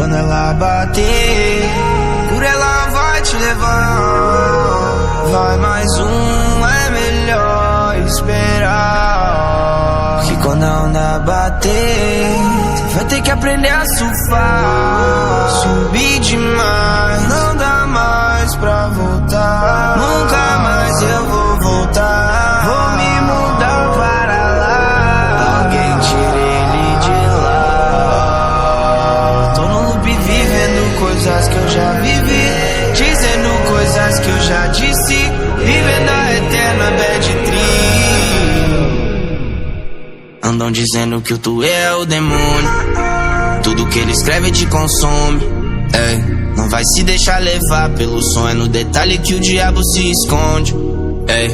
quando ela bater, por ela vai te levar. Vai mais um, é melhor esperar. Porque quando a onda bater, você vai ter que aprender a surfar. Subir demais, não dá mais pra voltar. Nunca mais eu vou voltar. Vou me mudar para lá. Alguém tire ele de lá. Tô no loop vivendo coisas que eu já vivi, dizendo coisas que eu já disse, vivendo a eterna bad trip. Andam dizendo que o tu é o demônio, tudo que ele escreve te consome. Ei, não vai se deixar levar pelo som, é no detalhe que o diabo se esconde. Ei,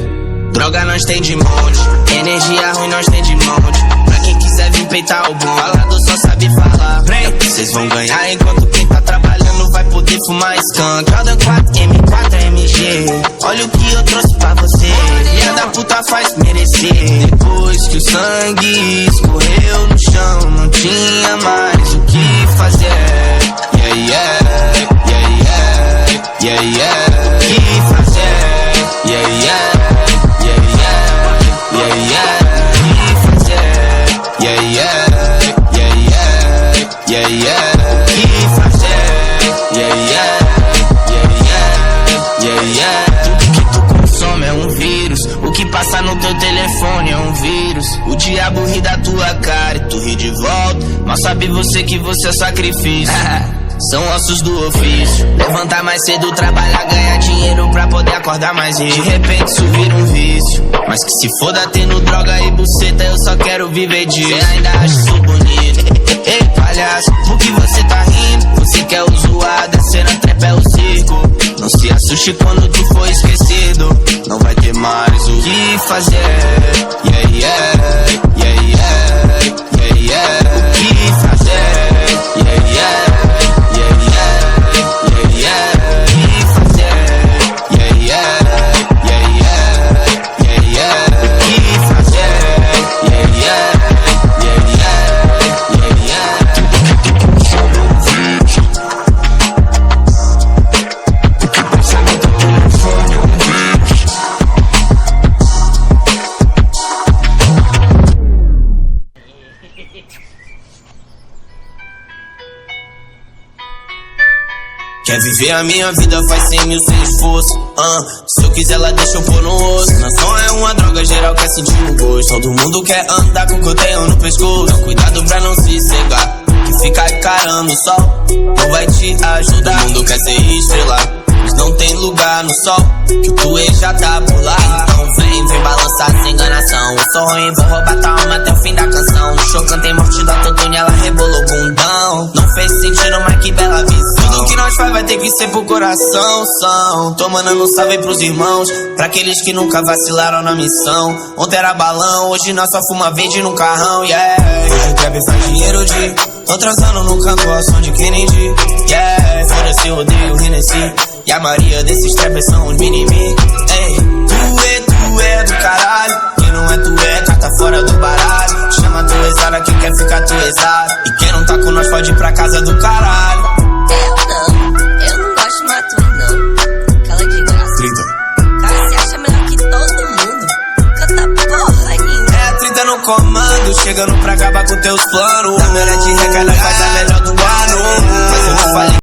droga nós tem de monte, energia ruim nós tem de monte. Pra quem quiser vir peitar o bom, falado só sabe falar. Vocês vão ganhar enquanto quem tá trabalhando vai poder fumar skunk. Jordan 4, M4, MG, olha o que eu trouxe pra você. Filha da puta faz merecer. Depois que o sangue escorreu no chão, não tinha mais o que fazer. Yeah, yeah, yeah, yeah, yeah, yeah. O que fazer? Yeah, yeah, yeah, yeah, yeah, yeah. O que fazer? Yeah, yeah, yeah, yeah, yeah, yeah. O que fazer? Yeah, yeah, yeah, yeah, yeah, yeah. Tudo que tu consome é um vírus, o que passa no teu telefone é um vírus. O diabo ri da tua cara e tu ri de volta, mal sabe você que você é sacrifício. São ossos do ofício. Levantar mais cedo, trabalhar, ganhar dinheiro pra poder acordar mais rico. De repente isso vira um vício, mas que se foda tendo droga e buceta, eu só quero viver disso. Cê ainda acha isso bonito? Ei, palhaço, por que você tá rindo? Você quer o zoado, descer na trepa é o circo. Não se assuste quando tu for esquecido, não vai ter mais o que fazer. Yeah, yeah, yeah, yeah, yeah, yeah. O que fazer? Yeah, yeah. Quer viver a minha vida, faz 100 mil sem esforço. Se eu quiser ela deixa eu pôr no osso. Nação é uma droga, geral quer sentir o gosto. Todo mundo quer andar com o que eu tenho no pescoço. Então cuidado pra não se cegar, que ficar encarando o sol não vai te ajudar. Todo mundo quer ser estrela, mas não tem lugar no sol, que o tu já tá por lá. Então vem balançar sem enganação. Eu sou ruim, vou roubar tua alma até o fim da canção. No show cantei morte da autotune, ela rebolou o bundão. Não fez sentido, mas que bela visão. Tudo que nós faz vai ter que ser pro coração. Tô mandando um salve pros irmãos, pra aqueles que nunca vacilaram na missão. Ontem era balão, hoje nós só fuma verde no carrão, yeah. Hoje o trap faz dinheiro de tô transando no canto ao som de Kennedy, yeah. Foda-se, eu odeio o Hennessy, e a maioria desses trappers são os mini-me. Ei, tu é do caralho, quem não é tu é carta fora do baralho. Chama tu exada, quem quer ficar tu exada, e quem não tá com nós pode ir pra casa do caralho. Eu não gosto de mato não, cala de graça. 30. Cara, se acha melhor que todo mundo, canta porra nenhuma. É a 30 no comando, chegando pra acabar com teus planos. Câmera de recarga